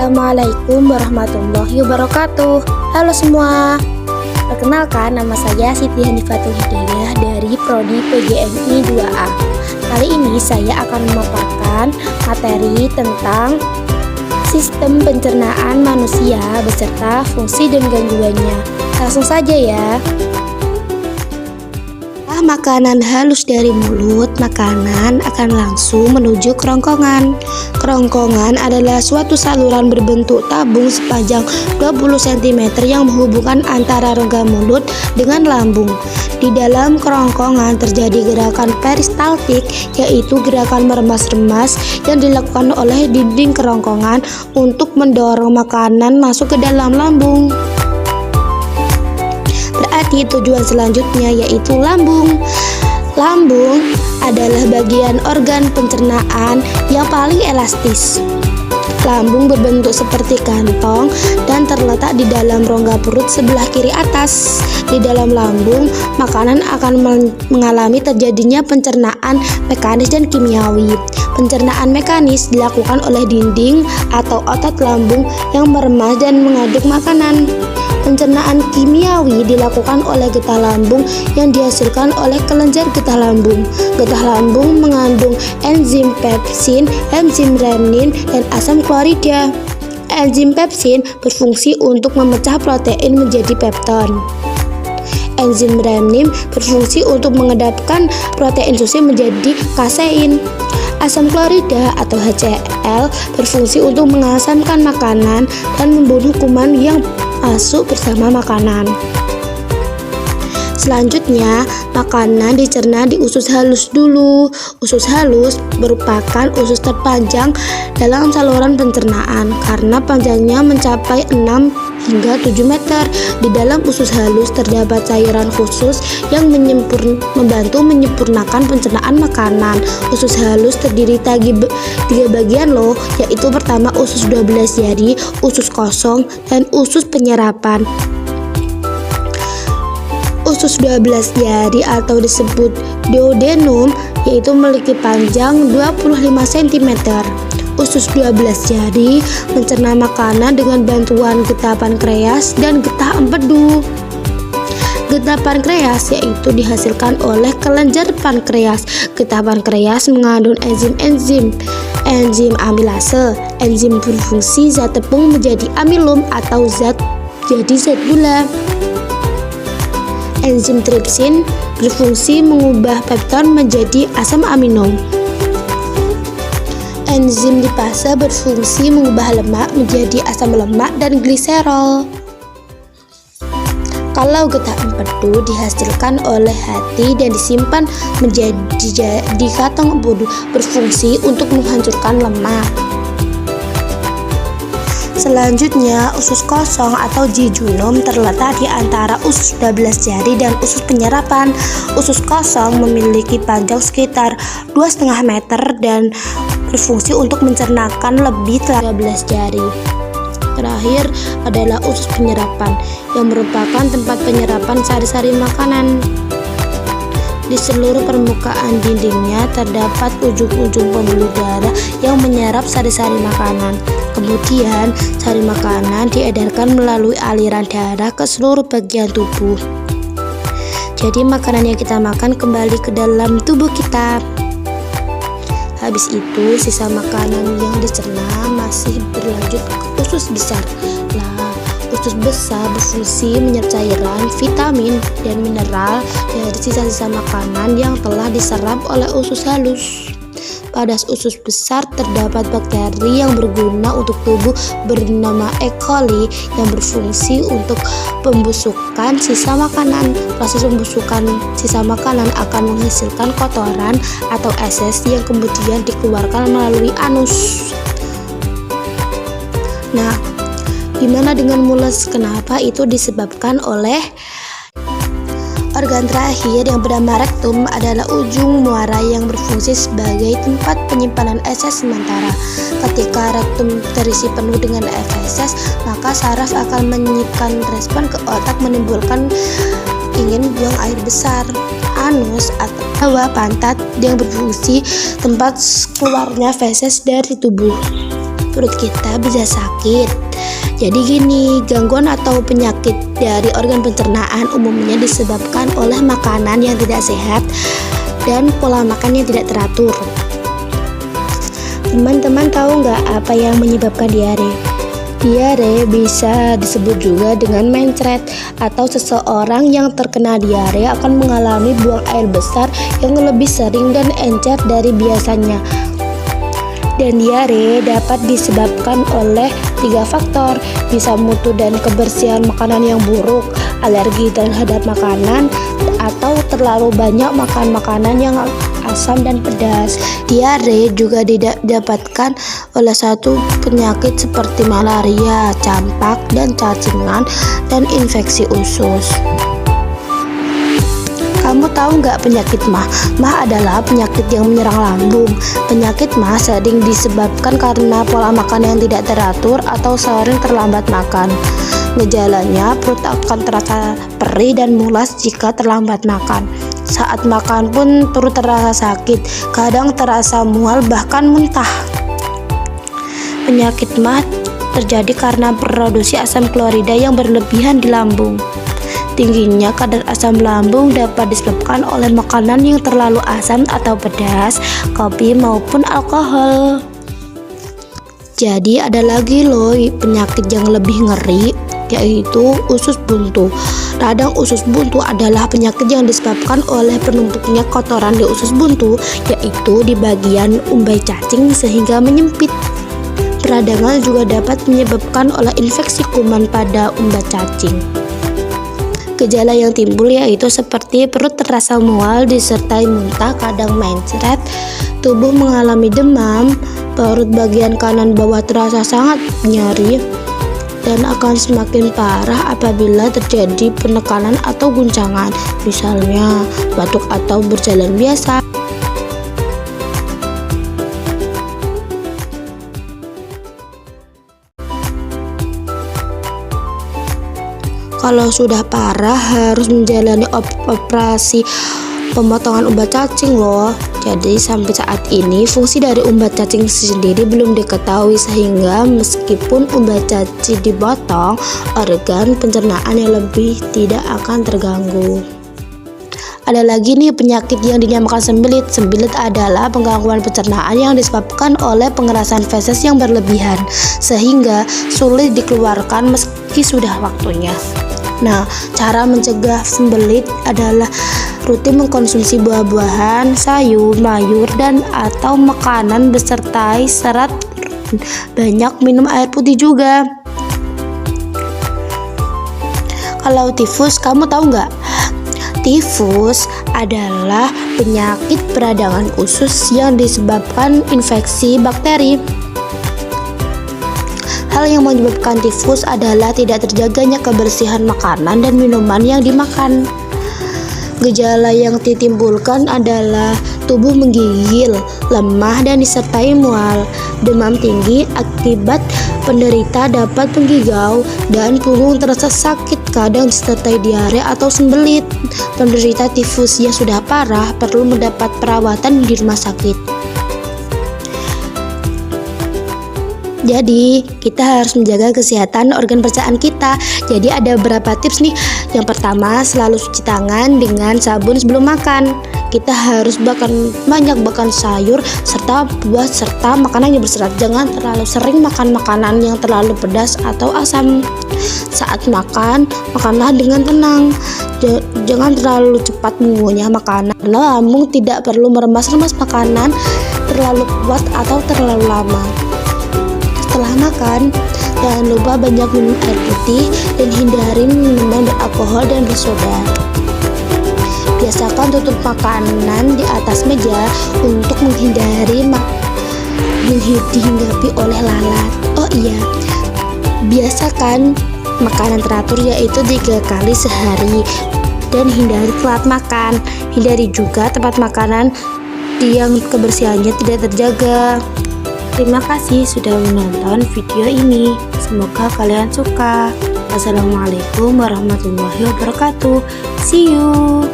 Assalamualaikum warahmatullahi wabarakatuh. Halo semua. Perkenalkan, nama saya Siti Hanifatul Hidayah dari Prodi PGMI 2A. Kali ini saya akan memaparkan materi tentang sistem pencernaan manusia beserta fungsi dan gangguannya. Langsung saja ya. Makanan halus dari mulut, makanan akan langsung menuju kerongkongan. Kerongkongan adalah suatu saluran berbentuk tabung sepanjang 20 cm yang menghubungkan antara rongga mulut dengan lambung. Di dalam kerongkongan terjadi gerakan peristaltik, yaitu gerakan meremas-remas yang dilakukan oleh dinding kerongkongan untuk mendorong makanan masuk ke dalam lambung. Berarti tujuan selanjutnya yaitu lambung. Lambung adalah bagian organ pencernaan yang paling elastis. Lambung berbentuk seperti kantong dan terletak di dalam rongga perut sebelah kiri atas. Di dalam lambung, makanan akan mengalami terjadinya pencernaan mekanis dan kimiawi. Pencernaan mekanis dilakukan oleh dinding atau otot lambung yang meremas dan mengaduk makanan. Pencernaan kimiawi dilakukan oleh getah lambung yang dihasilkan oleh kelenjar getah lambung. Getah lambung mengandung enzim pepsin, enzim renin, dan asam klorida. Enzim pepsin berfungsi untuk memecah protein menjadi pepton. Enzim renin berfungsi untuk mengedapkan protein susu menjadi kasein. Asam klorida atau HCl berfungsi untuk mengasamkan makanan dan membunuh kuman yang masuk bersama makanan. Selanjutnya, makanan dicerna di usus halus dulu. Usus halus merupakan usus terpanjang dalam saluran pencernaan karena panjangnya mencapai 6 hingga 7 meter. Di dalam usus halus terdapat cairan khusus yang membantu menyempurnakan pencernaan makanan. Usus halus terdiri tiga bagian loh, yaitu pertama usus 12 jari, usus kosong, dan usus penyerapan. Usus 12 jari atau disebut duodenum yaitu memiliki panjang 25 cm. Usus 12 jari mencerna makanan dengan bantuan getah pankreas dan getah empedu. Getah pankreas yaitu dihasilkan oleh kelenjar pankreas. Getah pankreas mengandung enzim amilase. Enzim berfungsi zat tepung menjadi amilum atau zat gula. Enzim tripsin berfungsi mengubah pepton menjadi asam amino. Enzim lipase berfungsi mengubah lemak menjadi asam lemak dan gliserol. Kalau getah empedu dihasilkan oleh hati dan disimpan menjadi di kantong empedu, berfungsi untuk menghancurkan lemak. Selanjutnya, usus kosong atau jejunum terletak di antara usus 12 jari dan usus penyerapan. Usus kosong memiliki panjang sekitar 2,5 meter dan berfungsi untuk mencernakan lebih 13 jari. Terakhir adalah usus penyerapan yang merupakan tempat penyerapan sari-sari makanan. Di seluruh permukaan dindingnya terdapat ujung-ujung pembuluh darah yang menyerap sari-sari makanan. Kemudian, sari makanan diedarkan melalui aliran darah ke seluruh bagian tubuh. Jadi, makanan yang kita makan kembali ke dalam tubuh kita. Habis itu, sisa makanan yang dicerna masih berlanjut ke usus besar. Usus besar berfungsi menyerap cairan, vitamin, dan mineral dari sisa-sisa makanan yang telah diserap oleh usus halus. Pada usus besar terdapat bakteri yang berguna untuk tubuh bernama E. coli yang berfungsi untuk pembusukan sisa makanan. Proses pembusukan sisa makanan akan menghasilkan kotoran atau eses yang kemudian dikeluarkan melalui anus. Nah, gimana dengan mules? Kenapa? Itu disebabkan oleh organ terakhir yang bernama rektum adalah ujung muara yang berfungsi sebagai tempat penyimpanan eses sementara. Ketika rektum terisi penuh dengan feses, maka saraf akan menyipkan respon ke otak menimbulkan ingin buang air besar. Anus atau bawah pantat yang berfungsi tempat keluarnya feses dari tubuh. perut kita bisa sakit. Jadi gini, gangguan atau penyakit dari organ pencernaan umumnya disebabkan oleh makanan yang tidak sehat dan pola makan yang tidak teratur. Teman-teman tahu nggak apa yang menyebabkan diare? Diare bisa disebut juga dengan mencret, atau seseorang yang terkena diare akan mengalami buang air besar yang lebih sering dan encer dari biasanya. Dan diare dapat disebabkan oleh 3 faktor, bisa mutu dan kebersihan makanan yang buruk, alergi terhadap makanan, atau terlalu banyak makan makanan yang asam dan pedas. Diare juga didapatkan oleh satu penyakit seperti malaria, campak, dan cacingan, dan infeksi usus. Kamu tahu nggak penyakit MAH? MAH adalah penyakit yang menyerang lambung. Penyakit MAH sering disebabkan karena pola makan yang tidak teratur atau sering terlambat makan. Gejalanya, perut akan terasa perih dan mulas jika terlambat makan. Saat makan pun perut terasa sakit, kadang terasa mual bahkan muntah. Penyakit MAH terjadi karena produksi asam klorida yang berlebihan di lambung. Tingginya kadar asam lambung dapat disebabkan oleh makanan yang terlalu asam atau pedas, kopi maupun alkohol. Jadi ada lagi loh penyakit yang lebih ngeri, yaitu usus buntu. Radang usus buntu adalah penyakit yang disebabkan oleh penumpuknya kotoran di usus buntu, yaitu di bagian umbai cacing sehingga menyempit. Peradangan juga dapat menyebabkan oleh infeksi kuman pada umbai cacing. Gejala yang timbul yaitu seperti perut terasa mual disertai muntah, kadang mencret, tubuh mengalami demam, perut bagian kanan bawah terasa sangat nyeri, dan akan semakin parah apabila terjadi penekanan atau guncangan, misalnya batuk atau berjalan biasa. Kalau sudah parah harus menjalani operasi pemotongan umbat cacing loh. Jadi sampai saat ini fungsi dari umbat cacing sendiri belum diketahui, sehingga meskipun umbat cacing dipotong, organ pencernaan yang lebih tidak akan terganggu. Ada lagi nih penyakit yang dinamakan sembelit. Sembelit adalah penggangguan pencernaan yang disebabkan oleh pengerasan feses yang berlebihan, sehingga sulit dikeluarkan meski sudah waktunya. Nah, cara mencegah sembelit adalah rutin mengkonsumsi buah-buahan, sayur, mayur, dan atau makanan besertai serat. Banyak minum air putih juga. Kalau tifus, kamu tahu nggak? Tifus adalah penyakit peradangan usus yang disebabkan infeksi bakteri. Hal yang menyebabkan tifus adalah tidak terjaganya kebersihan makanan dan minuman yang dimakan. Gejala yang ditimbulkan adalah tubuh menggigil, lemah, dan disertai mual, demam tinggi akibat penderita dapat menggigau, dan punggung terasa sakit, kadang disertai diare atau sembelit. Penderita tifus yang sudah parah perlu mendapat perawatan di rumah sakit. Jadi kita harus menjaga kesehatan organ pencernaan kita. Jadi ada beberapa tips nih. Yang pertama, selalu cuci tangan dengan sabun sebelum makan. Kita harus banyak makan sayur serta buah serta makanan yang berserat. Jangan terlalu sering makan makanan yang terlalu pedas atau asam. Saat makan, makanlah dengan tenang. Jangan terlalu cepat mengunyah makanan. Lambung tidak perlu meremas-remas makanan terlalu kuat atau terlalu lama. Setelah makan, jangan lupa banyak minum air putih dan hindari minuman beralkohol dan bersoda. Biasakan tutup makanan di atas meja untuk menghindari dihinggapi oleh lalat. Oh iya, biasakan makanan teratur, yaitu 3 kali sehari, dan hindari telat makan. Hindari juga tempat makanan yang kebersihannya tidak terjaga. Terima kasih sudah menonton video ini. Semoga kalian suka. Wassalamualaikum warahmatullahi wabarakatuh. See you.